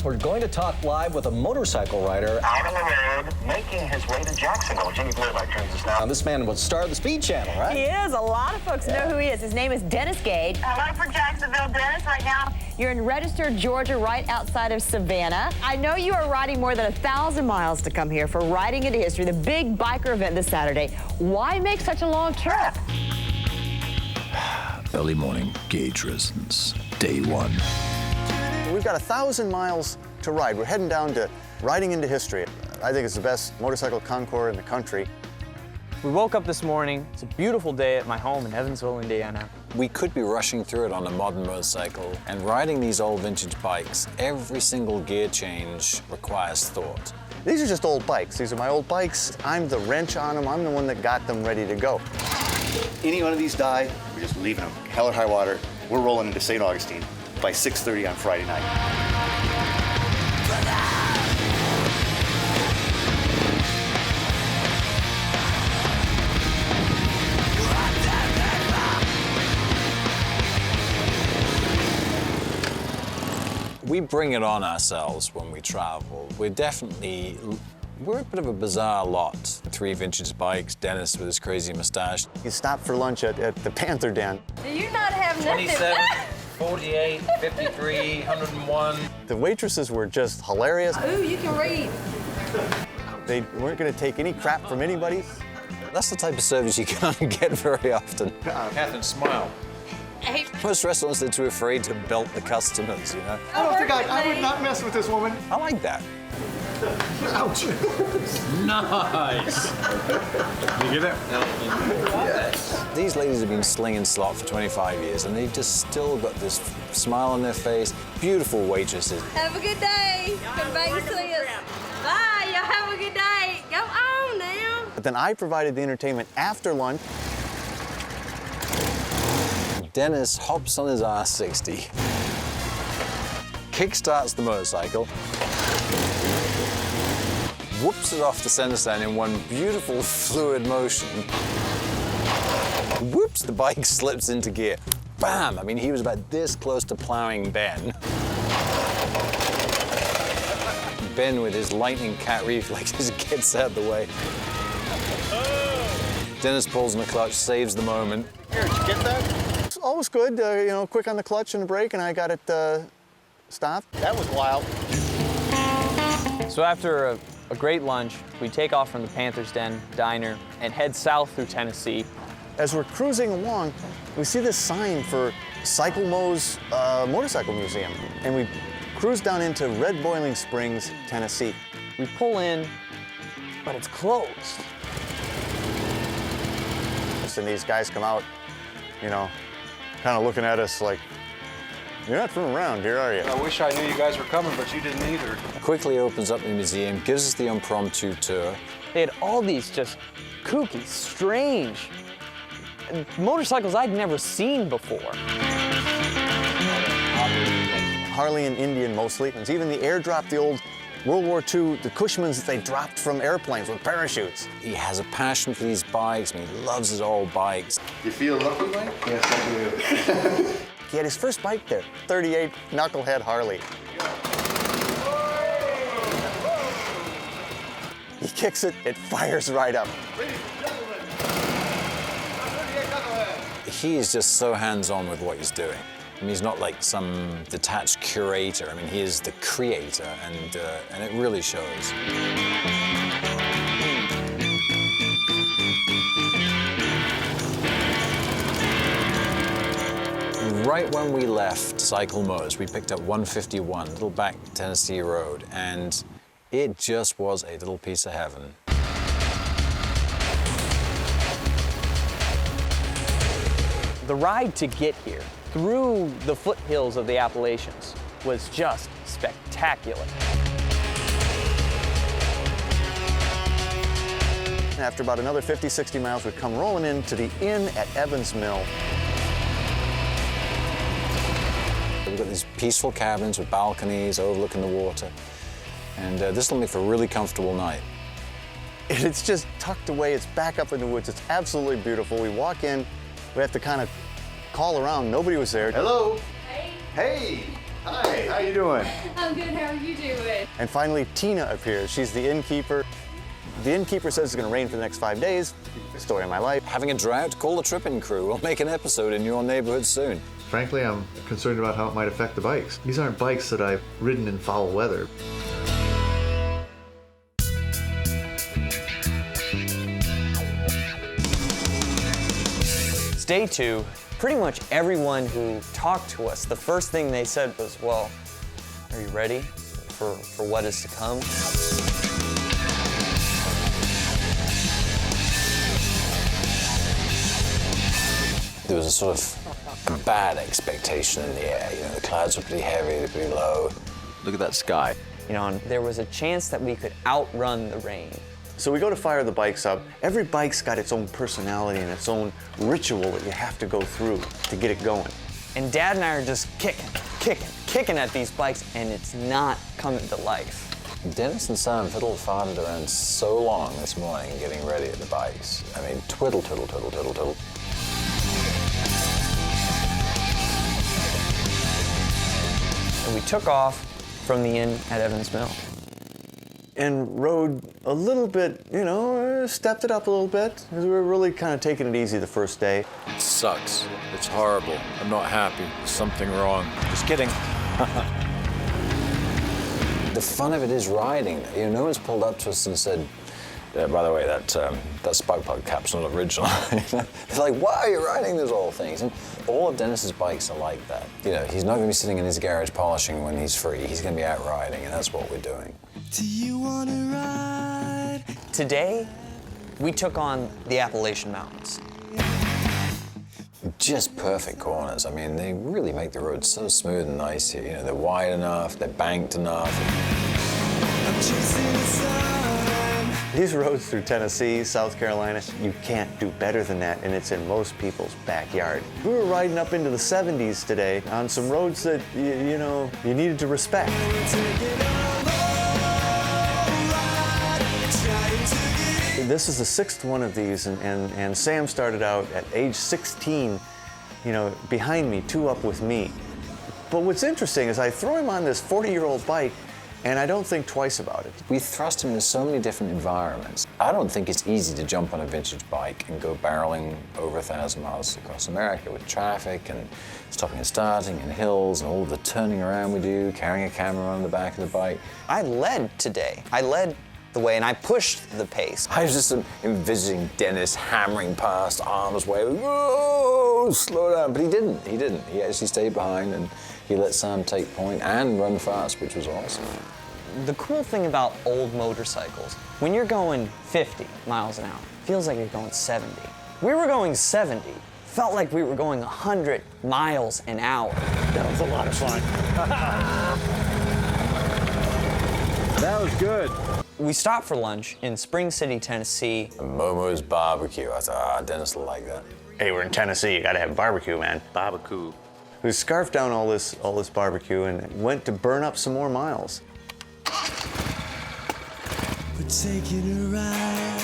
We're going to talk live with a motorcycle rider out on the road, making his way to Jacksonville. Jimmy Blurlight joins us now. Now, this man was star of the Speed Channel, right? He is. A lot of folks know who he is. His name is Dennis Gage. Hello for Jacksonville, Dennis, right now. You're in Register, Georgia, right outside of Savannah. I know you are riding more than 1,000 miles to come here for Riding into History, the big biker event this Saturday. Why make such a long trip? Early morning, Gage residence, day one. We've got 1,000 miles to ride. We're heading down to Riding into History. I think it's the best motorcycle concours in the country. We woke up this morning. It's a beautiful day at my home in Evansville, Indiana. We could be rushing through it on a modern motorcycle, and riding these old vintage bikes, every single gear change requires thought. These are just old bikes. These are my old bikes. I'm the wrench on them. I'm the one that got them ready to go. Any one of these die, we're just leaving them. Hell or high water, we're rolling into St. Augustine by 6:30 on Friday night. We bring it on ourselves when we travel. We're a bit of a bizarre lot. 3 vintage bikes, Dennis with his crazy mustache. You stopped for lunch at the Panther Den. Do you not have nothing? 27, 48, 53, 101. The waitresses were just hilarious. Ooh, you can read. They weren't going to take any crap from anybody. That's the type of service you can't get very often. Catherine, smile. Most restaurants are too afraid to belt the customers, you know? I don't think I would not mess with this woman. I like that. Ouch. Nice. You get it? Yes. These ladies have been slinging slot for 25 years, and they've just still got this smile on their face. Beautiful waitresses. Have a good day. Come back and see us. Bye. Y'all have a good day. Go on now. But then I provided the entertainment after lunch. Dennis hops on his R60, kickstarts the motorcycle, whoops it off the center stand in one beautiful fluid motion. Whoops, the bike slips into gear. Bam! I mean, he was about this close to plowing Ben. Ben, with his lightning cat reflexes, gets out of the way. Dennis pulls on the clutch, saves the moment. Here, did you get that? It's always good, you know, quick on the clutch and the brake, and I got it stopped. That was wild. So after a great lunch, we take off from the Panther's Den diner and head south through Tennessee. As we're cruising along, we see this sign for Cycle Mo's Motorcycle Museum, and we cruise down into Red Boiling Springs, Tennessee. We pull in, but it's closed. And these guys come out, you know, kind of looking at us like, you're not from around here, are you? I wish I knew you guys were coming, but you didn't either. Quickly opens up the museum, gives us the impromptu tour. They had all these just kooky, strange motorcycles I'd never seen before. Harley and Indian mostly. And even the airdrop, the old World War II, the Cushmans that they dropped from airplanes with parachutes. He has a passion for these bikes, and he loves his old bikes. You feel lucky, Mike? Yes, I do. He had his first bike there, 38 Knucklehead Harley. He kicks it, it fires right up. He is just so hands-on with what he's doing. I mean, he's not like some detached curator. I mean, he is the creator, and it really shows. Right when we left Cycle Motors, we picked up 151, Little Back Tennessee Road, and it just was a little piece of heaven. The ride to get here, through the foothills of the Appalachians, was just spectacular. After about another 50, 60 miles, we'd come rolling into the inn at Evans Mill. We've got these peaceful cabins with balconies overlooking the water, and this will make for a really comfortable night. It's just tucked away, it's back up in the woods, it's absolutely beautiful. We walk in, we have to kind of call around, nobody was there. Hello? Hey. Hey! Hi, how you doing? I'm good. How are you doing? And finally, Tina appears. She's the innkeeper. The innkeeper says it's going to rain for the next 5 days. Story of my life. Having a drought? Call the Trippin crew. We'll make an episode in your neighborhood soon. Frankly, I'm concerned about how it might affect the bikes. These aren't bikes that I've ridden in foul weather. It's day 2. Pretty much everyone who talked to us, the first thing they said was, well, are you ready for what is to come? There was a sort of bad expectation in the air. You know, the clouds were pretty heavy, they're pretty low. Look at that sky. You know, and there was a chance that we could outrun the rain. So we go to fire the bikes up. Every bike's got its own personality and its own ritual that you have to go through to get it going. And Dad and I are just kicking at these bikes, and it's not coming to life. Dennis and Sam fiddle-farted around so long this morning getting ready at the bikes. I mean, twiddle, twiddle, twiddle, twiddle, twiddle. And we took off from the inn at Evans Mill. And rode a little bit, you know, stepped it up a little bit. We were really kind of taking it easy the first day. It sucks. It's horrible. I'm not happy. There's something wrong. Just kidding. The fun of it is riding. You know, no one's pulled up to us and said, by the way, that spark plug cap's not original. It's like, wow, you're riding those old things. And all of Dennis's bikes are like that. You know, he's not going to be sitting in his garage polishing when he's free. He's going to be out riding, and that's what we're doing. Do you want to ride? Today, we took on the Appalachian Mountains. Just perfect corners. I mean, they really make the road so smooth and nice here. You know, they're wide enough, they're banked enough. I'm chasing the sun. These roads through Tennessee, South Carolina, you can't do better than that, and it's in most people's backyard. We were riding up into the 70s today on some roads that, you know, you needed to respect. This is the 6th one of these, and Sam started out at age 16, you know, behind me, 2 up with me. But what's interesting is I throw him on this 40-year-old bike, and I don't think twice about it. We thrust him into so many different environments. I don't think it's easy to jump on a vintage bike and go barreling over 1,000 miles across America with traffic and stopping and starting and hills and all the turning around we do, carrying a camera on the back of the bike. I led today. I led the way, and I pushed the pace. I was just envisaging Dennis hammering past, arms waving, whoa, slow down. But he didn't. He actually stayed behind, and he let Sam take point and run fast, which was awesome. The cool thing about old motorcycles, when you're going 50 miles an hour, it feels like you're going 70. We were going 70. Felt like we were going 100 miles an hour. That was a lot of fun. That was good. We stopped for lunch in Spring City, Tennessee. Momo's barbecue. I thought, Dennis will like that. Hey, we're in Tennessee, you gotta have barbecue, man. Barbecue. We scarfed down all this barbecue and went to burn up some more miles. We're taking a ride.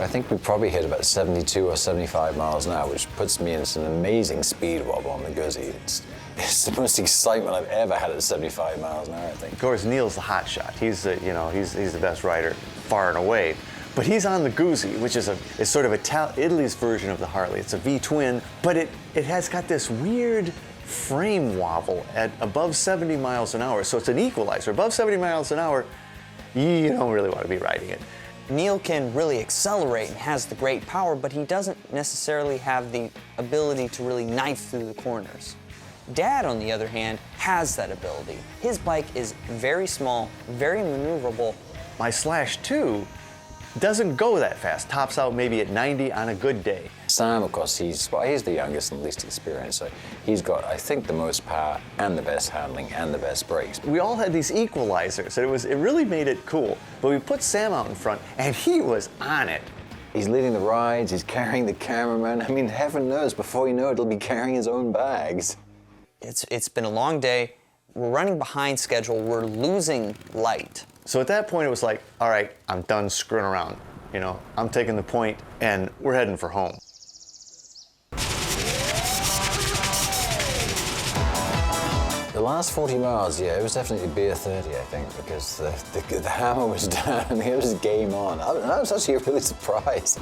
I think we probably hit about 72 or 75 miles an hour, which puts me in an amazing speed wobble on the Guzzi. It's the most excitement I've ever had at 75 miles an hour, I think. Of course, Neale's the hot shot. He's the, you know, he's the best rider far and away. But he's on the Guzzi, which is sort of Italy's version of the Harley. It's a V-twin, but it has got this weird frame wobble at above 70 miles an hour. So it's an equalizer. Above 70 miles an hour, you don't really want to be riding it. Neale can really accelerate and has the great power, but he doesn't necessarily have the ability to really knife through the corners. Dad, on the other hand, has that ability. His bike is very small, very maneuverable. My Slash 2 doesn't go that fast, tops out maybe at 90 on a good day. Sam, of course, he's the youngest and least experienced, so he's got, I think, the most power and the best handling and the best brakes. We all had these equalizers, and it really made it cool. But we put Sam out in front, and he was on it. He's leading the rides, he's carrying the cameraman. I mean, heaven knows, before you know it, he'll be carrying his own bags. It's been a long day. We're running behind schedule. We're losing light. So at that point, it was like, all right, I'm done screwing around. You know, I'm taking the point, and we're heading for home. The last 40 miles, yeah, it was definitely beer 30, I think, because the hammer was down and it was game on. I was actually really surprised.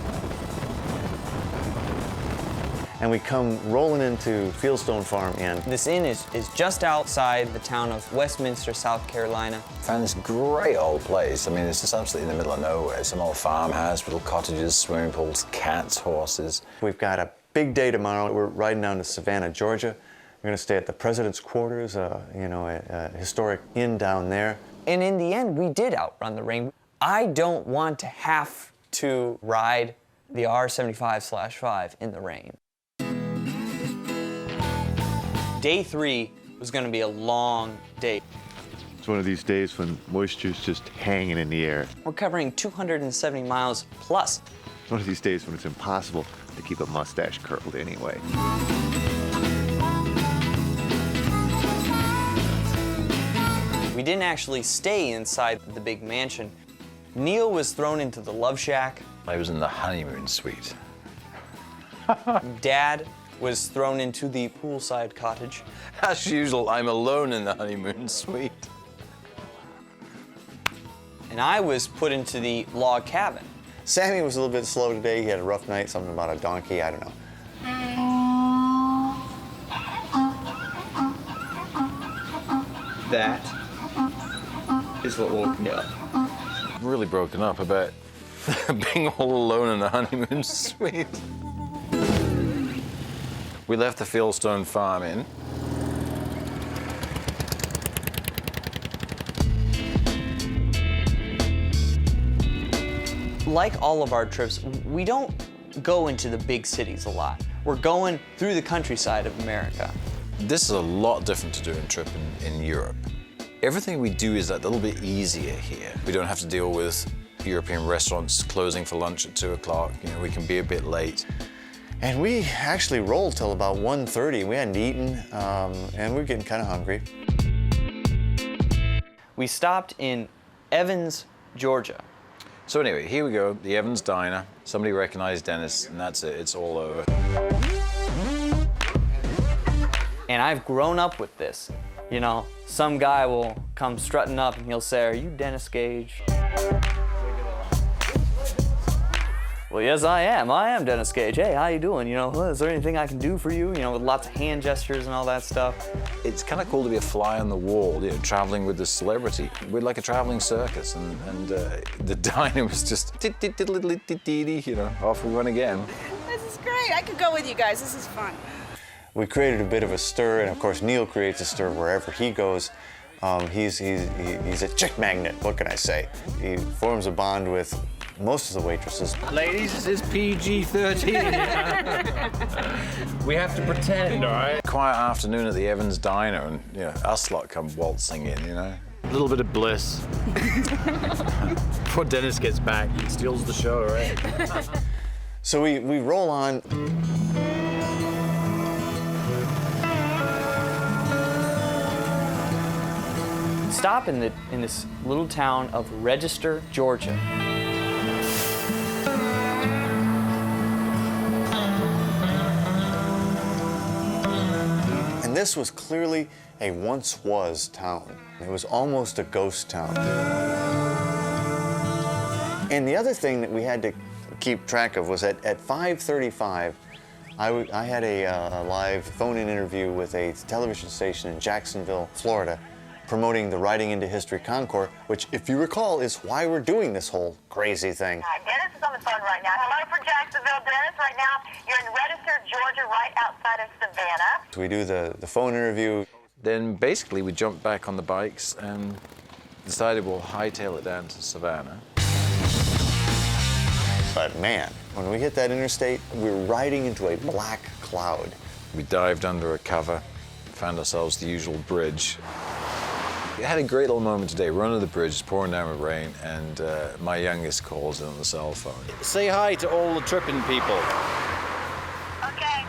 And we come rolling into Fieldstone Farm Inn. This inn is just outside the town of Westminster, South Carolina. Found this great old place. I mean, it's just absolutely in the middle of nowhere. Some old farmhouse, little cottages, swimming pools, cats, horses. We've got a big day tomorrow. We're riding down to Savannah, Georgia. We're going to stay at the President's Quarters, a historic inn down there. And in the end, we did outrun the rain. I don't want to have to ride the R75/5 in the rain. Day 3 was going to be a long day. It's one of these days when moisture's just hanging in the air. We're covering 270 miles plus. It's one of these days when it's impossible to keep a mustache curled anyway. We didn't actually stay inside the big mansion. Neale was thrown into the love shack. I was in the honeymoon suite. Dad was thrown into the poolside cottage. As usual, I'm alone in the honeymoon suite. And I was put into the log cabin. Sammy was a little bit slow today. He had a rough night, something about a donkey, I don't know. That is what woke me up. Really broken up about being all alone in the honeymoon suite. We left the Fieldstone Farm Inn. Like all of our trips, we don't go into the big cities a lot. We're going through the countryside of America. This is a lot different to do in Trippin in Europe. Everything we do is a little bit easier here. We don't have to deal with European restaurants closing for lunch at 2 o'clock. You know, we can be a bit late. And we actually rolled till about 1:30. We hadn't eaten, and we were getting kind of hungry. We stopped in Evans, Georgia. So anyway, here we go, the Evans Diner. Somebody recognized Dennis, and that's it, it's all over. And I've grown up with this. You know, some guy will come strutting up and he'll say, "Are you Dennis Gage?" Well, yes, I am. I am Dennis Gage. Hey, how you doing? You know, is there anything I can do for you? You know, with lots of hand gestures and all that stuff. It's kind of cool to be a fly on the wall, you know, traveling with this celebrity. We're like a traveling circus, and the diner was just, you know, off we went again. This is great. I could go with you guys. This is fun. We created a bit of a stir, and of course Neale creates a stir wherever he goes. He's a chick magnet, what can I say? He forms a bond with most of the waitresses. Ladies, this is PG-13. We have to pretend, all right? Quiet afternoon at the Evans Diner, and you know, us lot come waltzing in, you know. A little bit of bliss. Before Dennis gets back, he steals the show, right? So we roll on. Stop in this little town of Register, Georgia. And this was clearly a once-was town. It was almost a ghost town. And the other thing that we had to keep track of was at 5:35, I had a live phone-in interview with a television station in Jacksonville, Florida, promoting the Riding into History Concours, which, if you recall, is why we're doing this whole crazy thing. Dennis is on the phone right now. Hello for Jacksonville, Dennis. Right now, you're in Register, Georgia, right outside of Savannah. So we do the phone interview. Then basically we jumped back on the bikes and decided we'll hightail it down to Savannah. But man, when we hit that interstate, we were riding into a black cloud. We dived under a cover, found ourselves the usual bridge. We had a great little moment today. We're under the bridge, it's pouring down with rain, and my youngest calls in on the cell phone. Say hi to all the Trippin people. Okay.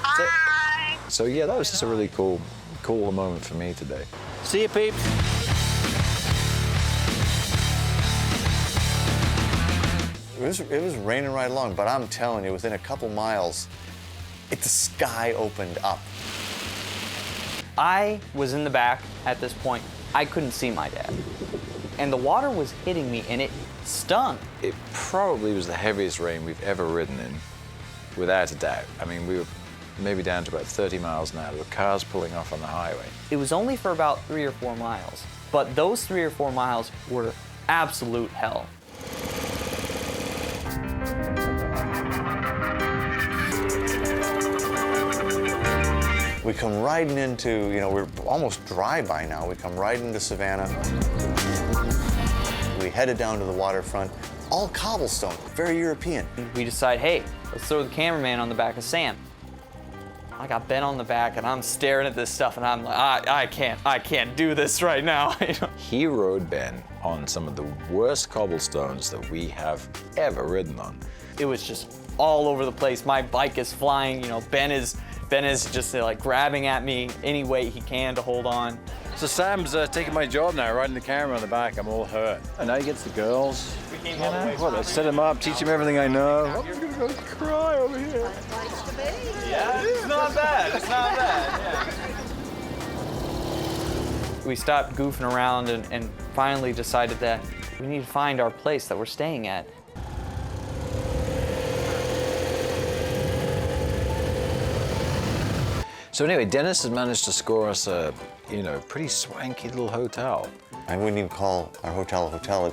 Hi. So yeah, that was just a really cool moment for me today. See you, peeps. It was raining right along, but I'm telling you, within a couple miles, the sky opened up. I was in the back at this point. I couldn't see my dad. And the water was hitting me, and it stung. It probably was the heaviest rain we've ever ridden in, without a doubt. I mean, we were maybe down to about 30 miles an hour. There were cars pulling off on the highway. It was only for about 3 or 4 miles, but those 3 or 4 miles were absolute hell. We come riding into, we're almost dry by now. We come riding into Savannah. We headed down to the waterfront, all cobblestone, very European. We decide, hey, let's throw the cameraman on the back of Sam. I got Ben on the back, and I'm staring at this stuff, and I'm like, I can't do this right now. He rode Ben on some of the worst cobblestones that we have ever ridden on. It was just all over the place. My bike is flying, Ben is just like grabbing at me any way he can to hold on. So Sam's taking my job now, riding the camera on the back. I'm all hurt. And now he gets the girls. I set him up, teach him everything I know. I'm just gonna go cry over here. Yeah, it's not bad. It's not bad. Yeah. We stopped goofing around and finally decided that we need to find our place that we're staying at. So anyway, Dennis had managed to score us a, pretty swanky little hotel. I wouldn't even call our hotel a hotel.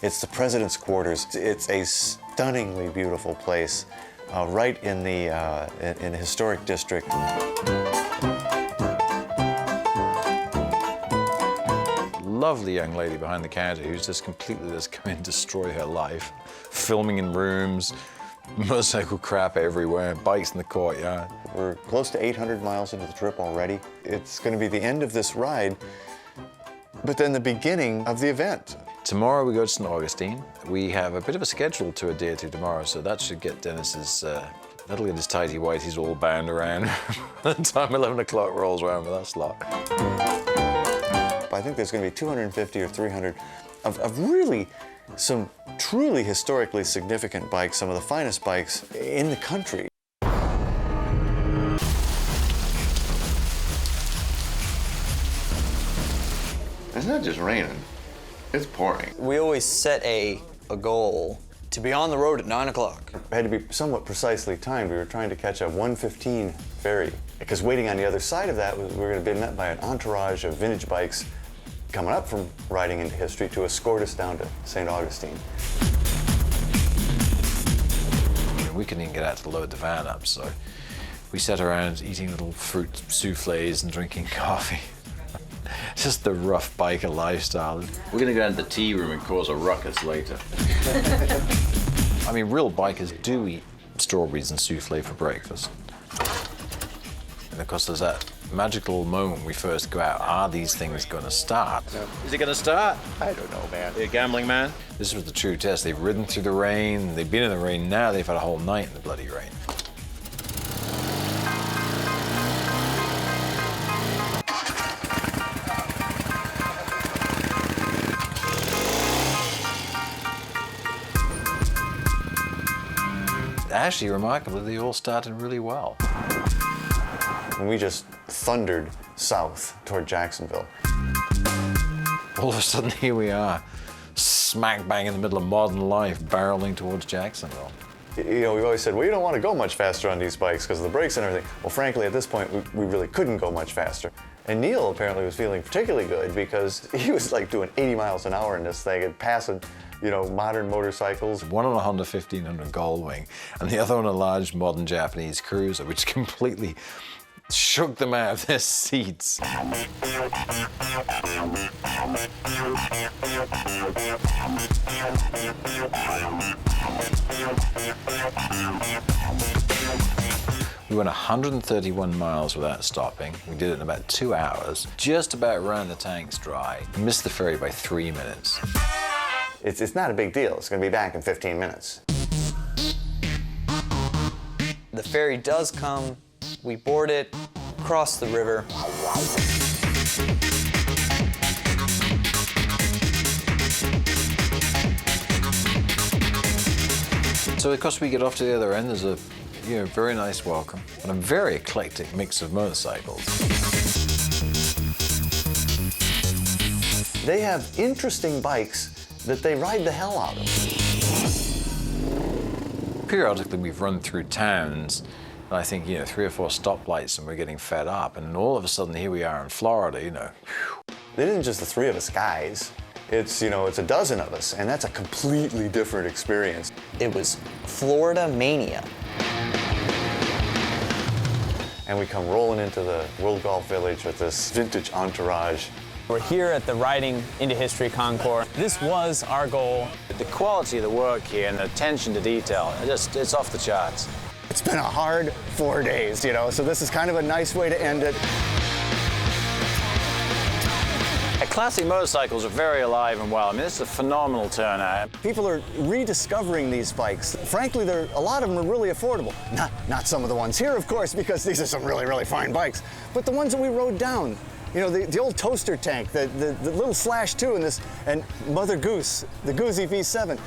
It's the President's Quarters. It's a stunningly beautiful place, right in the historic district. Lovely young lady behind the counter who's just completely come in and destroy her life, filming in rooms, motorcycle crap everywhere, bikes in the courtyard. We're close to 800 miles into the trip already. It's going to be the end of this ride, but then the beginning of the event. Tomorrow we go to St. Augustine. We have a bit of a schedule to adhere to tomorrow, so that should get Dennis's, that'll get his tighty whities all bound around by the time 11 o'clock rolls around with us lot. I think there's going to be 250 or 300 of really some truly historically significant bikes, some of the finest bikes in the country. It's not just raining, it's pouring. We always set a goal to be on the road at 9 o'clock. It had to be somewhat precisely timed. We were trying to catch a 1:15 ferry, because waiting on the other side of that, we were going to be met by an entourage of vintage bikes coming up from riding into history to escort us down to St. Augustine. We couldn't even get out to load the van up, so we sat around eating little fruit soufflés and drinking coffee. Just the rough biker lifestyle. We're gonna go down to the tea room and cause a ruckus later. I mean, real bikers do eat strawberries and soufflé for breakfast. And of course, there's that magical moment when we first go out. Are these things gonna start? Is it gonna start? I don't know, man. Are you a gambling man? This was the true test. They've ridden through the rain, they've been in the rain, now they've had a whole night in the bloody rain. Actually, remarkably, they all started really well. And we just thundered south toward Jacksonville. All of a sudden, here we are, smack bang in the middle of modern life, barreling towards Jacksonville. We've always said, well, you don't want to go much faster on these bikes because of the brakes and everything. Well, frankly, at this point, we really couldn't go much faster. And Neale apparently was feeling particularly good because he was like doing 80 miles an hour in this thing and passing, modern motorcycles. One on a Honda 1500 Goldwing and the other on a large modern Japanese cruiser, which completely shook them out of their seats. We went 131 miles without stopping. We did it in about 2 hours. Just about ran the tanks dry. Missed the ferry by 3 minutes. It's not a big deal. It's going to be back in 15 minutes. The ferry does come. We board it, cross the river. So of course we get off to the other end. There's a very nice welcome and a very eclectic mix of motorcycles. They have interesting bikes that they ride the hell out of. Periodically, we've run through towns, and I think, 3 or 4 stoplights, and we're getting fed up. And all of a sudden, here we are in Florida, It isn't just the 3 of us guys. It's, it's a dozen of us, and that's a completely different experience. It was Florida mania. And we come rolling into the World Golf Village with this vintage entourage. We're here at the Riding into History Concours. This was our goal. The quality of the work here and the attention to detail, it's off the charts. It's been a hard 4 days, so this is kind of a nice way to end it. Classic motorcycles are very alive and well. I mean, this is a phenomenal turnout. People are rediscovering these bikes. Frankly, a lot of them are really affordable. Not some of the ones here, of course, because these are some really, really fine bikes. But the ones that we rode down, the old toaster tank, the little Slash 2 and Mother Goose, the Guzzi V7.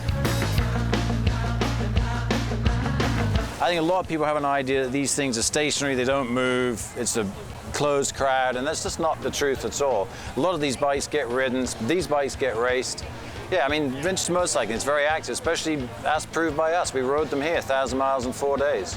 I think a lot of people have an idea that these things are stationary, they don't move, it's a closed crowd, and that's just not the truth at all. A lot of these bikes get ridden, these bikes get raced. Yeah, I mean, vintage motorcycling is very active, especially as proved by us. We rode them here 1,000 miles in 4 days.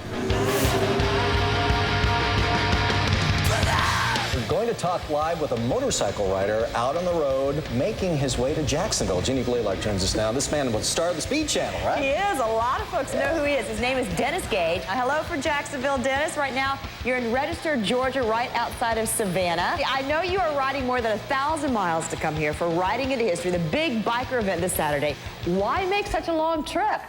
We're going to talk live with a motorcycle rider out on the road making his way to Jacksonville. Jeannie Bayly joins us now. This man was the star of the Speed Channel, right? He is. A lot of folks know who he is. His name is Dennis Gage. Hello for Jacksonville, Dennis. Right now, you're in registered Georgia, right outside of Savannah. I know you are riding more than 1,000 miles to come here for Riding into History, the big biker event this Saturday. Why make such a long trip?